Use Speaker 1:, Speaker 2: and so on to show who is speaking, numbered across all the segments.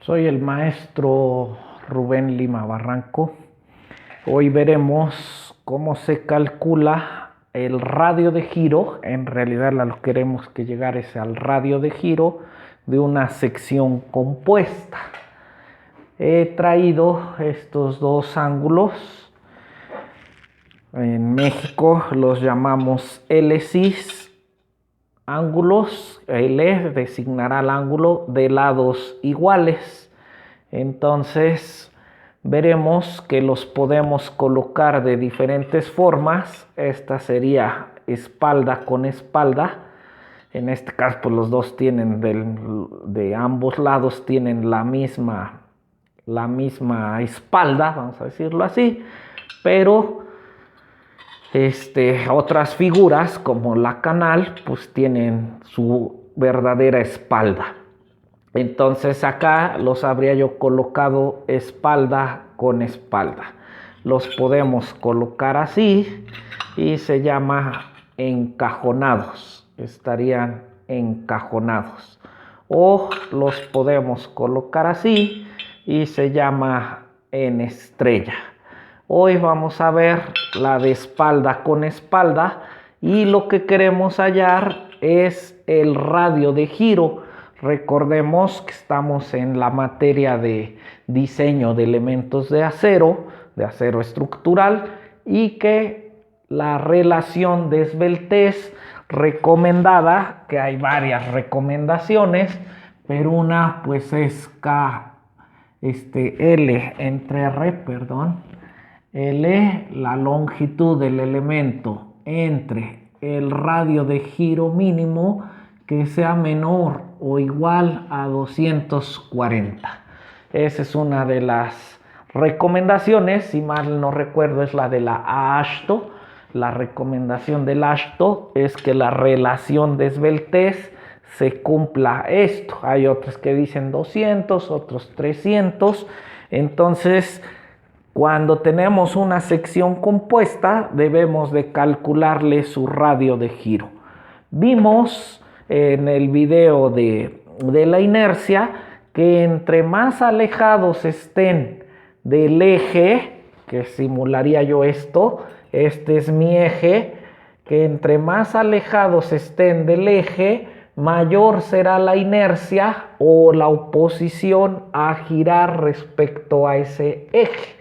Speaker 1: Soy el maestro Rubén Lima Barranco. Hoy veremos cómo se calcula el radio de giro. En realidad lo que queremos que llegar es al radio de giro de una sección compuesta. He traído estos dos ángulos. En México los llamamos LCs. Ángulos, L designará el ángulo de lados iguales. Entonces veremos que los podemos colocar de diferentes formas. Esta sería espalda con espalda. En este caso pues los dos tienen de ambos lados tienen la misma espalda, vamos a decirlo así, pero otras figuras como la canal pues tienen su verdadera espalda. Entonces acá los habría yo colocado espalda con espalda. Los podemos colocar así y se llama encajonados. Estarían encajonados. O los podemos colocar así y se llama en estrella. Hoy vamos a ver la de espalda con espalda y lo que queremos hallar es el radio de giro. Recordemos que estamos en la materia de diseño de elementos de acero estructural, y que la relación de esbeltez recomendada, que hay varias recomendaciones, pero una pues es L entre R, L, la longitud del elemento entre el radio de giro mínimo que sea menor o igual a 240. Esa es una de las recomendaciones, si mal no recuerdo es la de la AASHTO. La recomendación del AASHTO es que la relación de esbeltez se cumpla esto. Hay otros que dicen 200, otros 300. Entonces, cuando tenemos una sección compuesta, debemos de calcularle su radio de giro. Vimos en el video de la inercia que entre más alejados estén del eje, que simularía yo esto, este es mi eje, que entre más alejados estén del eje, mayor será la inercia o la oposición a girar respecto a ese eje.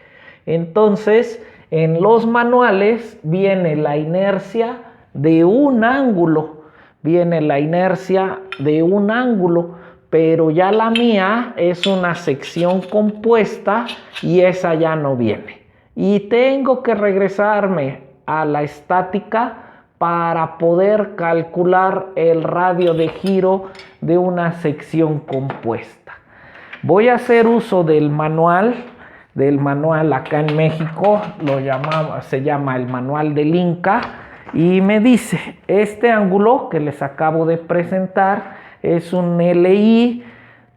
Speaker 1: Entonces, en los manuales viene la inercia de un ángulo, pero ya la mía es una sección compuesta y esa ya no viene. Y tengo que regresarme a la estática para poder calcular el radio de giro de una sección compuesta. Voy a hacer uso del manual acá en México, se llama el manual del Inca, y me dice, este ángulo que les acabo de presentar es un LI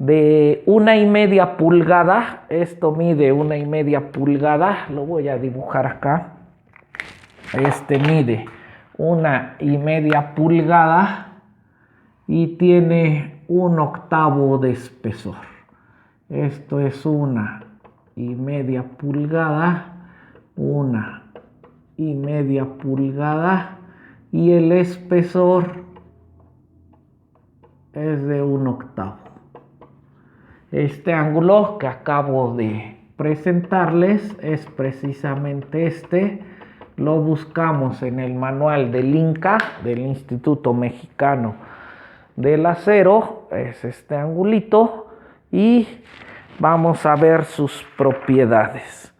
Speaker 1: de 1,5 pulgada. Esto mide 1,5 pulgada, lo voy a dibujar acá. Mide 1,5 pulgada y tiene 1/8 de espesor. Esto es 1,5 pulgada, 1,5 pulgada, y el espesor es de 1/8. Este ángulo que acabo de presentarles es precisamente este. Lo buscamos en el manual del INCA, del Instituto Mexicano del Acero. Es este angulito y vamos a ver sus propiedades.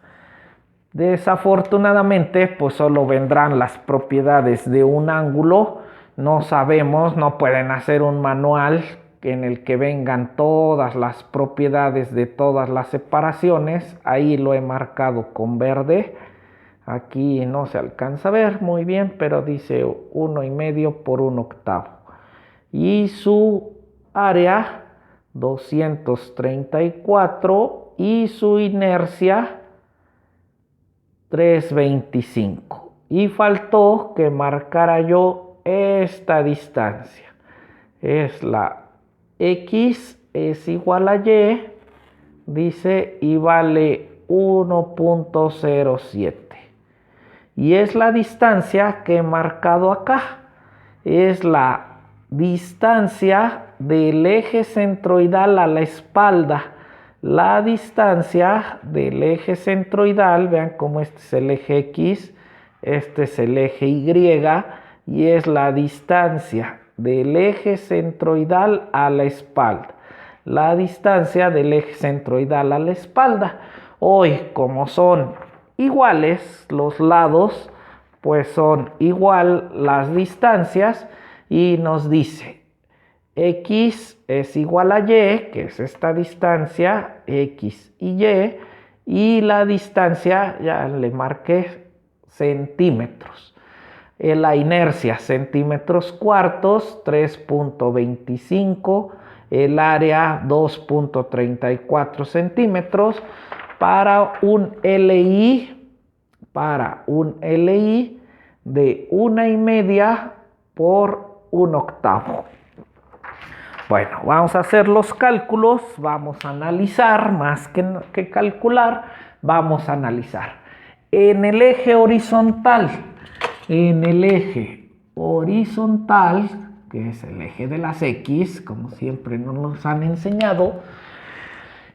Speaker 1: Desafortunadamente pues solo vendrán las propiedades de un ángulo. No sabemos, no pueden hacer un manual en el que vengan todas las propiedades de todas las separaciones. Ahí lo he marcado con verde. Aquí no se alcanza a ver muy bien, pero dice 1,5 por 1/8. Y su área 234 y su inercia 325. Y faltó que marcara yo esta distancia. Es la X es igual a Y dice, y vale 1.07. Y es la distancia que he marcado acá. Es la distancia del eje centroidal a la espalda. La distancia del eje centroidal, vean cómo este es el eje X, este es el eje Y, y es la distancia del eje centroidal a la espalda. La distancia del eje centroidal a la espalda. Hoy, como son iguales los lados, pues son igual las distancias, y nos dice X es igual a Y, que es esta distancia, X y la distancia, ya le marqué centímetros. La inercia, centímetros cuartos, 3.25, el área 2.34 centímetros, para un LI de 1,5 por 1/8. Bueno, vamos a hacer los cálculos, vamos a analizar, más que calcular, vamos a analizar. En el eje horizontal, que es el eje de las X, como siempre nos han enseñado,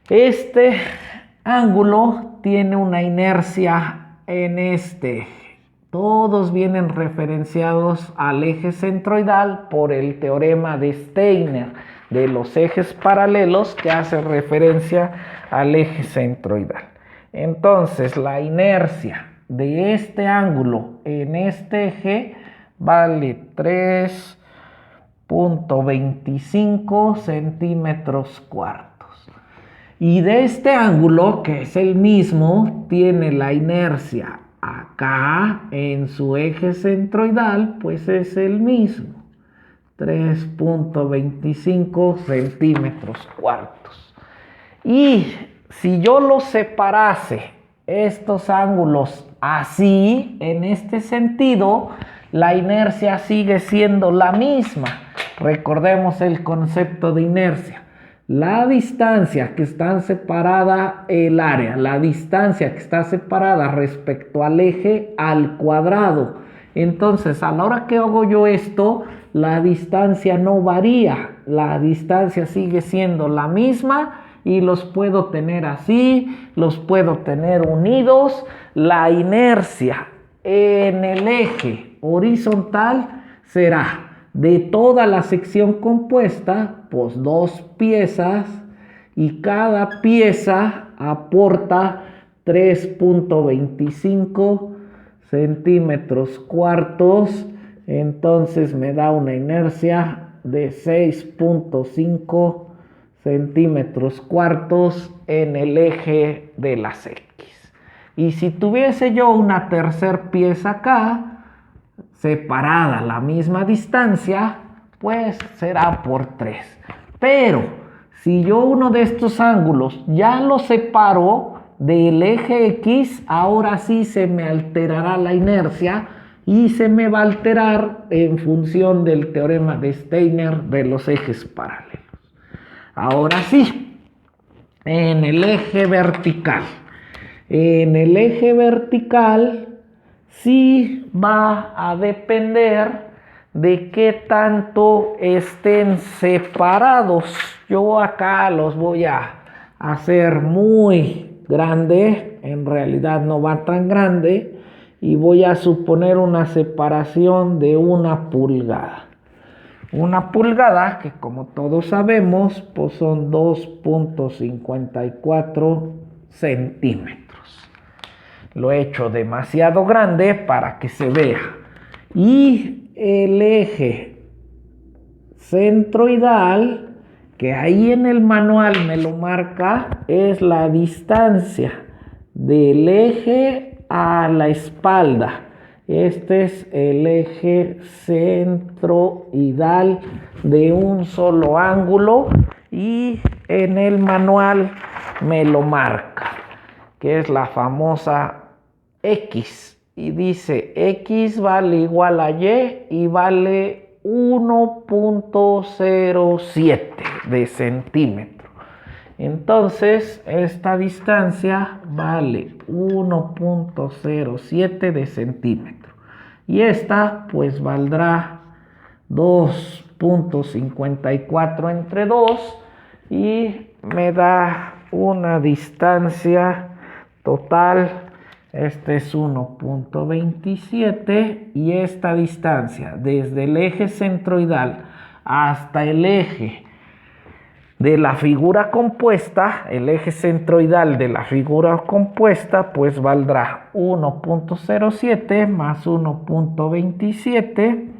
Speaker 1: este ángulo tiene una inercia en este eje. Todos vienen referenciados al eje centroidal por el teorema de Steiner de los ejes paralelos, que hace referencia al eje centroidal. Entonces, la inercia de este ángulo en este eje vale 3.25 centímetros cuartos. Y de este ángulo, que es el mismo, tiene la inercia acá en su eje centroidal, pues es el mismo, 3.25 centímetros cuartos. Y si yo los separase estos ángulos así, en este sentido, la inercia sigue siendo la misma. Recordemos el concepto de inercia. La distancia que está separada, el área, la distancia que está separada respecto al eje al cuadrado. Entonces, a la hora que hago yo esto, la distancia no varía, la distancia sigue siendo la misma, y los puedo tener así, los puedo tener unidos. La inercia en el eje horizontal será de toda la sección compuesta, pues 2 piezas, y cada pieza aporta 3.25 centímetros cuartos. Entonces me da una inercia de 6.5 centímetros cuartos en el eje de las X. Y si tuviese yo una tercera pieza acá, separada la misma distancia, pues será por 3. Pero si yo uno de estos ángulos ya lo separo del eje X, ahora sí se me alterará la inercia, y se me va a alterar en función del teorema de Steiner de los ejes paralelos. Ahora sí, en el eje vertical. En el eje vertical sí va a depender de qué tanto estén separados. Yo acá los voy a hacer muy grande, en realidad no va tan grande, y voy a suponer una separación de 1 pulgada. 1 pulgada, que como todos sabemos, pues son 2.54 centímetros. Lo he hecho demasiado grande para que se vea. Y el eje centroidal, que ahí en el manual me lo marca, es la distancia del eje a la espalda. Este es el eje centroidal de un solo ángulo, y en el manual me lo marca, que es la famosa X, y dice X vale igual a Y vale 1.07 de centímetro. Entonces, esta distancia vale 1.07 de centímetro. Y esta pues valdrá 2.54 entre 2 y me da una distancia total. Este es 1.27 y esta distancia desde el eje centroidal hasta el eje de la figura compuesta, el eje centroidal de la figura compuesta, pues valdrá 1.07 más 1.27,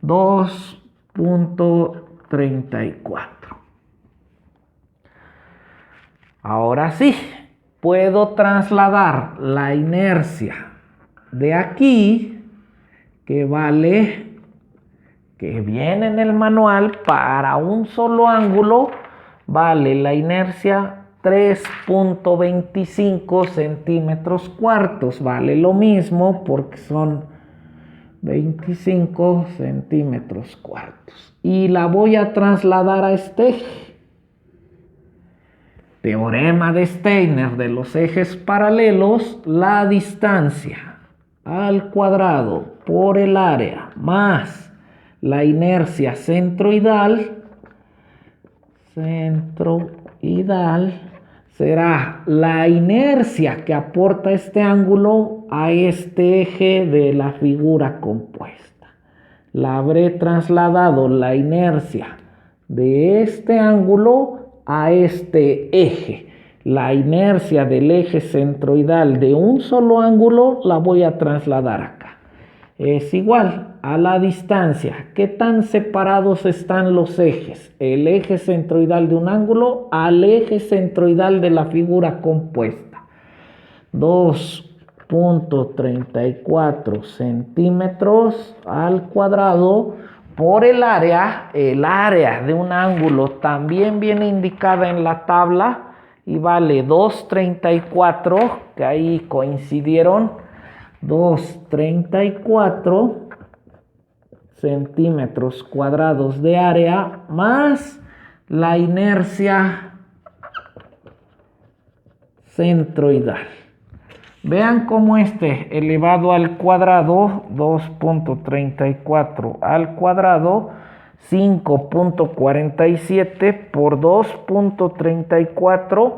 Speaker 1: 2.34. Ahora sí, puedo trasladar la inercia de aquí, que viene en el manual, para un solo ángulo, vale la inercia 3.25 centímetros cuartos. Vale lo mismo porque son 25 centímetros cuartos. Y la voy a trasladar a este eje. Teorema de Steiner de los ejes paralelos: la distancia al cuadrado por el área más la inercia centroidal será la inercia que aporta este ángulo a este eje de la figura compuesta. La habré trasladado la inercia de este ángulo a este eje. La inercia del eje centroidal de un solo ángulo la voy a trasladar acá. Es igual a la distancia. ¿Qué tan separados están los ejes? El eje centroidal de un ángulo al eje centroidal de la figura compuesta. 2.34 centímetros al cuadrado por el área. El área de un ángulo también viene indicada en la tabla y vale 2.34, que ahí coincidieron. 2.34 centímetros cuadrados de área más la inercia centroidal. Vean cómo este elevado al cuadrado, 2.34 al cuadrado, 5.47 por 2.34,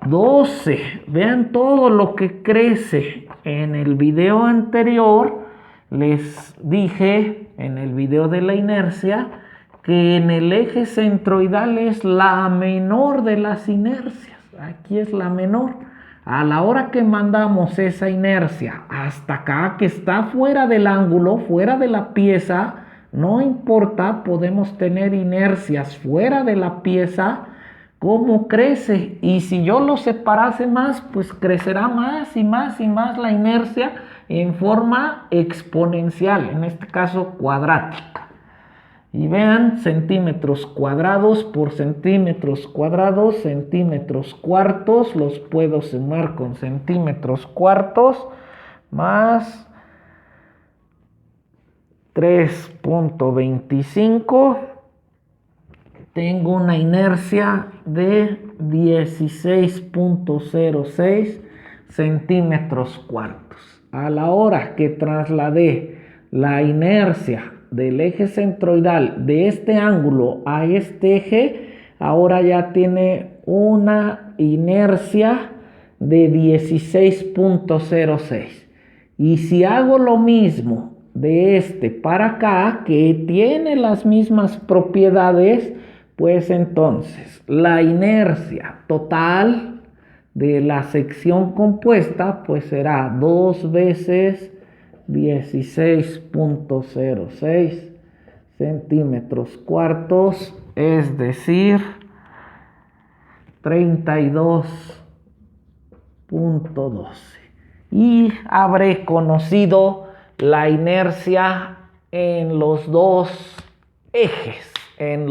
Speaker 1: 12. Vean todo lo que crece. En el video anterior les dije, en el video de la inercia, que en el eje centroidal es la menor de las inercias. Aquí es la menor. A la hora que mandamos esa inercia hasta acá, que está fuera del ángulo, fuera de la pieza, no importa, podemos tener inercias fuera de la pieza. ¿Cómo crece? Y si yo lo separase más, pues crecerá más y más y más la inercia en forma exponencial, en este caso cuadrática. Y vean, centímetros cuadrados por centímetros cuadrados, centímetros cuartos, los puedo sumar con centímetros cuartos, más 3.25. Tengo una inercia de 16.06 centímetros cuartos. A la hora que trasladé la inercia del eje centroidal de este ángulo a este eje, ahora ya tiene una inercia de 16.06. Y si hago lo mismo de este para acá, que tiene las mismas propiedades, pues entonces la inercia total de la sección compuesta pues será 2 veces 16.06 centímetros cuartos, es decir, 32.12. Y habré conocido la inercia en los dos ejes, en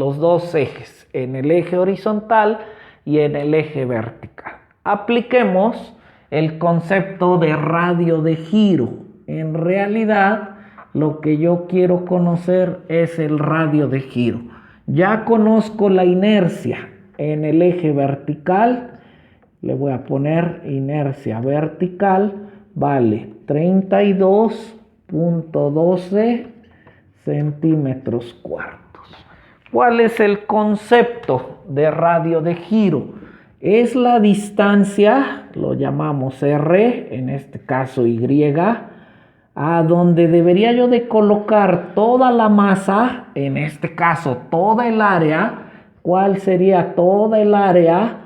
Speaker 1: el eje horizontal y en el eje vertical. Apliquemos el concepto de radio de giro. En realidad, lo que yo quiero conocer es el radio de giro. Ya conozco la inercia en el eje vertical, le voy a poner inercia vertical, vale 32.12 centímetros cuartos. ¿Cuál es el concepto de radio de giro? Es la distancia, lo llamamos R, en este caso Y, a donde debería yo de colocar toda la masa, en este caso toda el área. ¿Cuál sería toda el área?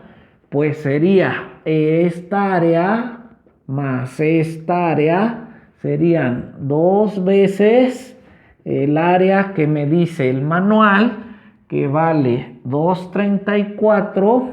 Speaker 1: Pues sería esta área más esta área, serían 2 veces el área que me dice el manual, que vale 234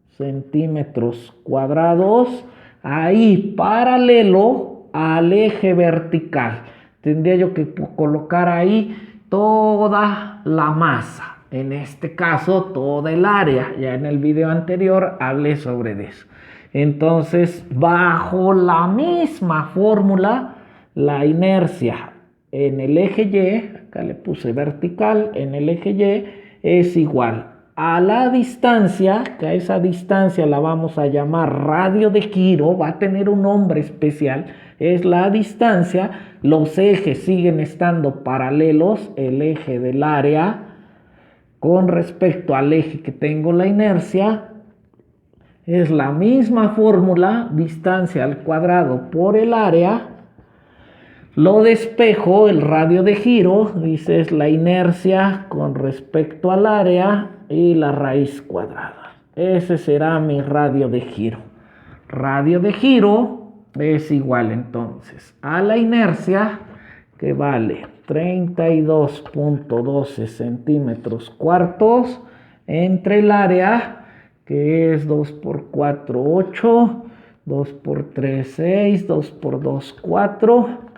Speaker 1: centímetros cuadrados, ahí paralelo al eje vertical. Tendría yo que colocar ahí toda la masa, en este caso toda el área. Ya en el video anterior hablé sobre eso. Entonces, bajo la misma fórmula, la inercia en el eje Y, acá le puse vertical, en el eje Y es igual a la distancia, que a esa distancia la vamos a llamar radio de giro, va a tener un nombre especial, es la distancia, los ejes siguen estando paralelos, el eje del área con respecto al eje que tengo la inercia, es la misma fórmula, distancia al cuadrado por el área. Lo despejo, el radio de giro, dice es la inercia con respecto al área y la raíz cuadrada. Ese será mi radio de giro. Radio de giro es igual entonces a la inercia, que vale 32.12 centímetros cuartos, entre el área, que es 2 por 4, 8, 2 por 3, 6, 2 por 2, 4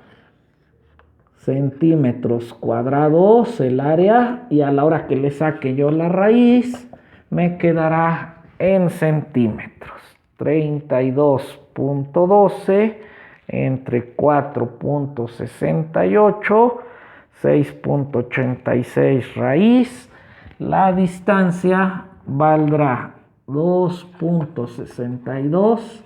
Speaker 1: centímetros cuadrados el área, y a la hora que le saque yo la raíz me quedará en centímetros. 32.12 entre 4.68, 6.86 raíz. La distancia valdrá 2.62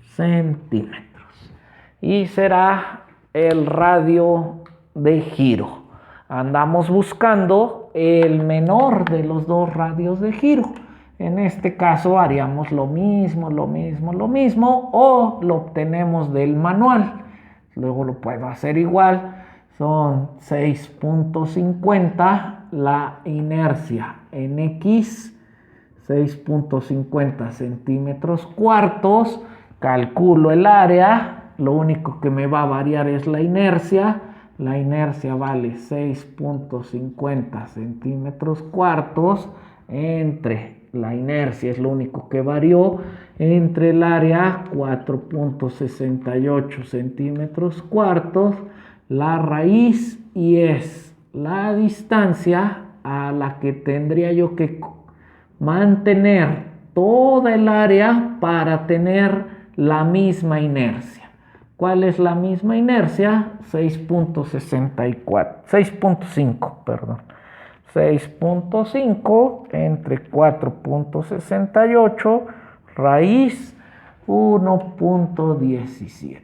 Speaker 1: centímetros y será el radio de giro. Andamos buscando el menor de los dos radios de giro. En este caso haríamos lo mismo, o lo obtenemos del manual. Luego lo puedo hacer igual. Son 6.50 la inercia en X, 6.50 centímetros cuartos. Calculo el área. Lo único que me va a variar es la inercia. La inercia vale 6.50 centímetros cuartos entre la inercia, es lo único que varió, entre el área 4.68 centímetros cuartos, la raíz, y es la distancia a la que tendría yo que mantener toda el área para tener la misma inercia. ¿Cuál es la misma inercia? 6.5, perdón. 6.5 entre 4.68, raíz 1.17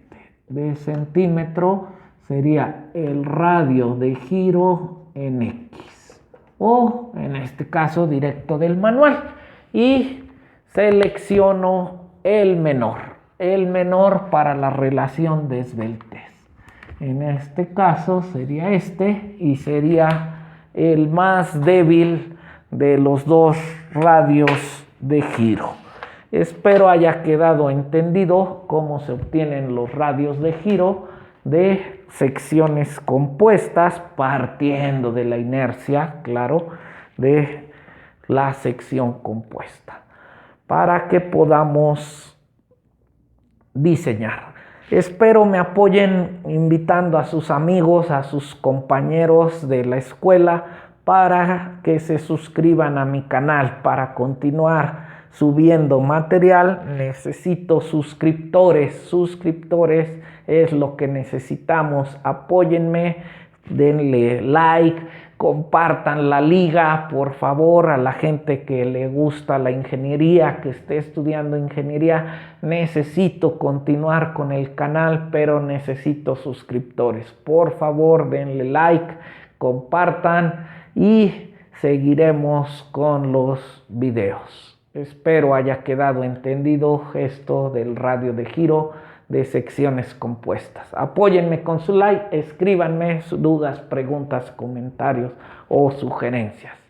Speaker 1: de centímetro sería el radio de giro en X, o en este caso directo del manual, y selecciono el menor para la relación de esbeltez. En este caso sería este, y sería el más débil de los dos radios de giro. Espero haya quedado entendido cómo se obtienen los radios de giro de secciones compuestas, partiendo de la inercia, claro, de la sección compuesta, para que podamos diseñar. Espero me apoyen invitando a sus amigos, a sus compañeros de la escuela, para que se suscriban a mi canal. Para continuar subiendo material necesito suscriptores. Suscriptores es lo que necesitamos. Apóyenme, denle like, compartan la liga, por favor, a la gente que le gusta la ingeniería, que esté estudiando ingeniería. Necesito continuar con el canal, pero necesito suscriptores. Por favor, denle like, compartan y seguiremos con los videos. Espero haya quedado entendido esto del radio de giro de secciones compuestas. Apóyenme con su like, escríbanme sus dudas, preguntas, comentarios o sugerencias.